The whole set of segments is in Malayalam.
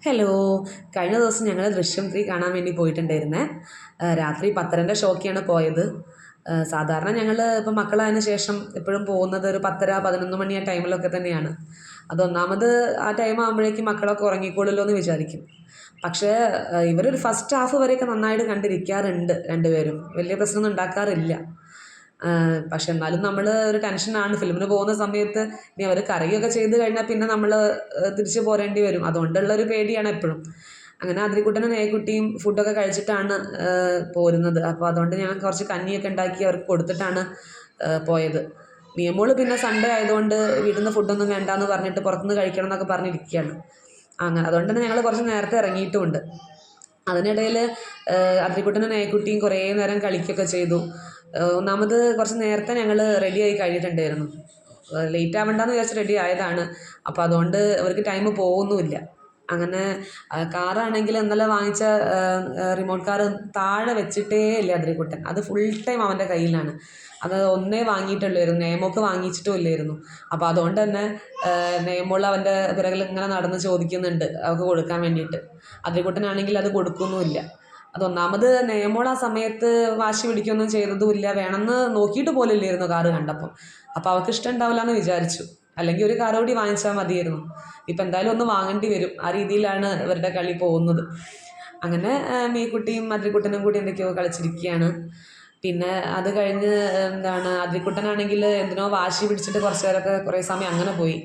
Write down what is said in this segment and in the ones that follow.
ഹലോ. കഴിഞ്ഞ ദിവസം ഞങ്ങൾ ദൃശ്യം 3 കാണാൻ വേണ്ടി പോയിട്ടുണ്ടായിരുന്നേ. രാത്രി 10:30ൻ്റെ ഷോയ്ക്കാണ് പോയത്. സാധാരണ ഞങ്ങൾ ഇപ്പം മക്കളായതിനു ശേഷം എപ്പോഴും പോകുന്നത് ഒരു 10:30 11 മണി ആ ടൈമിലൊക്കെ തന്നെയാണ്. അതൊന്നാമത് ആ ടൈം ആകുമ്പോഴേക്കും മക്കളൊക്കെ ഉറങ്ങിക്കോളുമല്ലോ എന്ന് വിചാരിക്കും. പക്ഷേ ഇവരൊരു ഫസ്റ്റ് ഹാഫ് വരെയൊക്കെ നന്നായിട്ട് കണ്ടിരിക്കാറുണ്ട് രണ്ടുപേരും. വലിയ പ്രശ്നമൊന്നും ഉണ്ടാക്കാറില്ല. പക്ഷെ എന്നാലും നമ്മൾ ഒരു ടെൻഷനാണ് ഫിലിമിന് പോകുന്ന സമയത്ത്. ഇനി അവർ കരയുകയൊക്കെ ചെയ്ത് കഴിഞ്ഞാൽ പിന്നെ നമ്മൾ തിരിച്ച് പോരേണ്ടി വരും. അതുകൊണ്ടുള്ളൊരു പേടിയാണ് എപ്പോഴും. അങ്ങനെ അതിരിക്കുട്ടനും നേക്കുട്ടിയും ഫുഡൊക്കെ കഴിച്ചിട്ടാണ് പോരുന്നത്. അപ്പോൾ അതുകൊണ്ട് ഞാൻ കുറച്ച് കഞ്ഞിയൊക്കെ ഉണ്ടാക്കി അവർക്ക് കൊടുത്തിട്ടാണ് പോയത്. നിയമോള് പിന്നെ സൺഡേ ആയതുകൊണ്ട് വീട്ടിൽ നിന്ന് ഫുഡൊന്നും വേണ്ടാന്ന് പറഞ്ഞിട്ട് പുറത്തുനിന്ന് കഴിക്കണം എന്നൊക്കെ പറഞ്ഞിരിക്കുകയാണ്. അങ്ങനെ അതുകൊണ്ട് തന്നെ ഞങ്ങൾ കുറച്ച് നേരത്തെ ഇറങ്ങിയിട്ടുമുണ്ട്. അതിനിടയിൽ അതിരിക്കുട്ടനും നേക്കുട്ടിയും കുറേ നേരം കളിക്കുകയൊക്കെ ചെയ്തു. ഒന്നാമത് കുറച്ച് നേരത്തെ ഞങ്ങൾ റെഡിയായി കഴിഞ്ഞിട്ടുണ്ടായിരുന്നു. ലേറ്റ് ആവണ്ടെന്ന് വിചാരിച്ച് റെഡി ആയതാണ്. അപ്പോൾ അതുകൊണ്ട് അവർക്ക് ടൈം പോകുന്നുമില്ല. അങ്ങനെ കാറാണെങ്കിൽ ഇന്നലെ വാങ്ങിച്ച റിമോട്ട് കാർ താഴെ വെച്ചിട്ടേ ഇല്ല അതിരിക്കുട്ടൻ. അത് ഫുൾ ടൈം അവൻ്റെ കയ്യിലാണ്. അത് ഒന്നേ വാങ്ങിയിട്ടുള്ളായിരുന്നു, നേമോക്ക് വാങ്ങിച്ചിട്ടും ഇല്ലായിരുന്നു. അപ്പോൾ അതുകൊണ്ട് തന്നെ നേമോൾ അവൻ്റെ പിറകിൽ ഇങ്ങനെ നടന്ന് ചോദിക്കുന്നുണ്ട് അവൾക്ക് കൊടുക്കാൻ വേണ്ടിയിട്ട്. അതിരിക്കുട്ടനാണെങ്കിൽ അത് കൊടുക്കുന്നുമില്ല. അതൊന്നാമത് നേമോൾ ആ സമയത്ത് വാശി പിടിക്കുകയൊന്നും ചെയ്തതുമില്ല. വേണമെന്ന് നോക്കിയിട്ട് പോലും ഇല്ലായിരുന്നു കാറ് കണ്ടപ്പം. അപ്പോൾ അവൾക്ക് ഇഷ്ടം ഉണ്ടാവില്ല എന്ന് വിചാരിച്ചു. അല്ലെങ്കിൽ ഒരു കാറ് കൂടി വാങ്ങിച്ചാൽ മതിയായിരുന്നു. ഇപ്പം എന്തായാലും ഒന്ന് വാങ്ങേണ്ടി വരും. ആ രീതിയിലാണ് ഇവരുടെ കളി പോകുന്നത്. അങ്ങനെ മീക്കുട്ടിയും അതിരിക്കുട്ടനും കൂടി എന്തൊക്കെയോ കളിച്ചിരിക്കുകയാണ്. പിന്നെ അത് കഴിഞ്ഞ് അതിരിക്കുട്ടനാണെങ്കിൽ എന്തിനോ വാശി പിടിച്ചിട്ട് കുറേ സമയം അങ്ങനെ പോയി.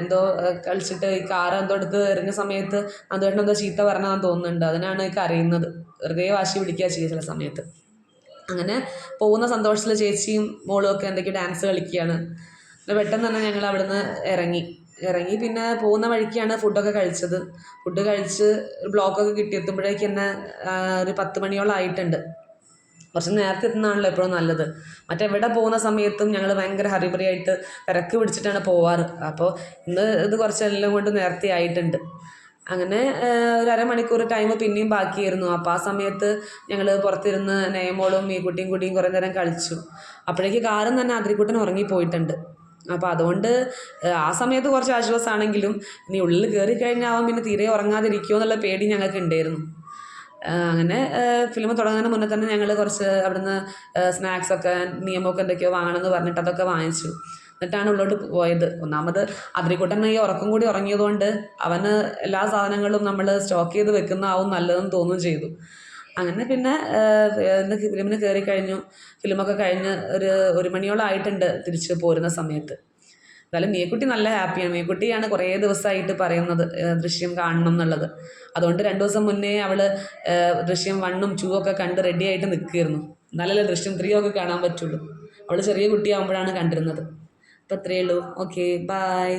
എന്തോ കളിച്ചിട്ട് ഈ കാറ് എന്തോ എടുത്ത് എറിഞ്ഞ സമയത്ത് നന്ദുവേട്ടൻ എന്തോ ചീത്ത പറഞ്ഞതാണെന്ന് തോന്നുന്നുണ്ട്. അതിനാണ് അറിയുന്നത്. വെറുതെ വാശി പിടിക്കുക ചെയ്യുക ചില സമയത്ത്. അങ്ങനെ പോകുന്ന സന്തോഷത്തിൽ ചേച്ചിയും മോളും ഒക്കെ എന്തൊക്കെയോ ഡാൻസ് കളിക്കുകയാണ്. പിന്നെ പെട്ടെന്ന് തന്നെ ഞങ്ങൾ അവിടുന്ന് ഇറങ്ങി പിന്നെ പോകുന്ന വഴിക്കാണ് ഫുഡൊക്കെ കഴിച്ചത്. ഫുഡ് കഴിച്ച് ബ്ലോക്കൊക്കെ കിട്ടിയെത്തുമ്പോഴേക്ക് തന്നെ ഒരു 10 മണിയോളം ആയിട്ടുണ്ട്. കുറച്ച് നേരത്തെ എത്തുന്നതാണല്ലോ എപ്പോഴും നല്ലത്. മറ്റെവിടെ പോകുന്ന സമയത്തും ഞങ്ങൾ ഭയങ്കര ഹറിബറിയായിട്ട് തിരക്ക് പിടിച്ചിട്ടാണ് പോവാറ്. അപ്പോൾ ഇത് കുറച്ചെല്ലാം കൊണ്ട് നേരത്തെ ആയിട്ടുണ്ട്. അങ്ങനെ ഒരു അരമണിക്കൂർ ടൈം പിന്നെയും ബാക്കിയായിരുന്നു. അപ്പോൾ ആ സമയത്ത് ഞങ്ങൾ പുറത്തിരുന്ന് നെയ്മോളും ഈ കുട്ടിയും കൂടിയും കുറേ നേരം കളിച്ചു. അപ്പോഴേക്ക് കാറും തന്നെ അതിരിക്കുട്ടൻ ഉറങ്ങിപ്പോയിട്ടുണ്ട്. അപ്പോൾ അതുകൊണ്ട് ആ സമയത്ത് കുറച്ച് ആശ്വാസമാണെങ്കിലും ഇനി ഉള്ളിൽ കയറി കഴിഞ്ഞാൽ പിന്നെ തീരെ ഉറങ്ങാതിരിക്കുമോ എന്നുള്ള പേടി ഞങ്ങൾക്ക് ഉണ്ടായിരുന്നു. അങ്ങനെ ഫിലിം തുടങ്ങുന്നതിന് മുന്നേ തന്നെ ഞങ്ങൾ കുറച്ച് അവിടുന്ന് സ്നാക്സൊക്കെ നിയമമൊക്കെ എന്തൊക്കെയോ വാങ്ങണമെന്ന് പറഞ്ഞിട്ട് അതൊക്കെ വാങ്ങിച്ചു. എന്നിട്ടാണ് ഉള്ളോട്ട് പോയത്. ഒന്നാമത് അതിരിക്കുട്ടൻ ഈ ഉറക്കം കൂടി ഉറങ്ങിയതുകൊണ്ട് അവന് എല്ലാ സാധനങ്ങളും നമ്മൾ സ്റ്റോക്ക് ചെയ്ത് വെക്കുന്നതാവും നല്ലതെന്ന് തോന്നുകയും ചെയ്തു. അങ്ങനെ പിന്നെ ഫിലിമിന് കയറി കഴിഞ്ഞു. ഫിലിമൊക്കെ കഴിഞ്ഞ് ഒരു മണിയോളം ആയിട്ടുണ്ട് തിരിച്ച് പോരുന്ന സമയത്ത്. എന്തായാലും മീക്കുട്ടി നല്ല ഹാപ്പിയാണ്. മീക്കുട്ടിയാണ് കുറേ ദിവസമായിട്ട് പറയുന്നത് ദൃശ്യം കാണണം എന്നുള്ളത്. അതുകൊണ്ട് 2 ദിവസം മുന്നേ അവൾ ദൃശ്യം 1ഉം 2 ഒക്കെ കണ്ട് റെഡി ആയിട്ട് നിൽക്കുകയായിരുന്നു. എന്നാലല്ലേ ദൃശ്യം 3 ഒക്കെ കാണാൻ പറ്റുള്ളൂ. അവൾ ചെറിയ കുട്ടിയാകുമ്പോഴാണ് കണ്ടിരുന്നത്. അപ്പോൾ അത്രയേ ഉള്ളൂ. Okay, by.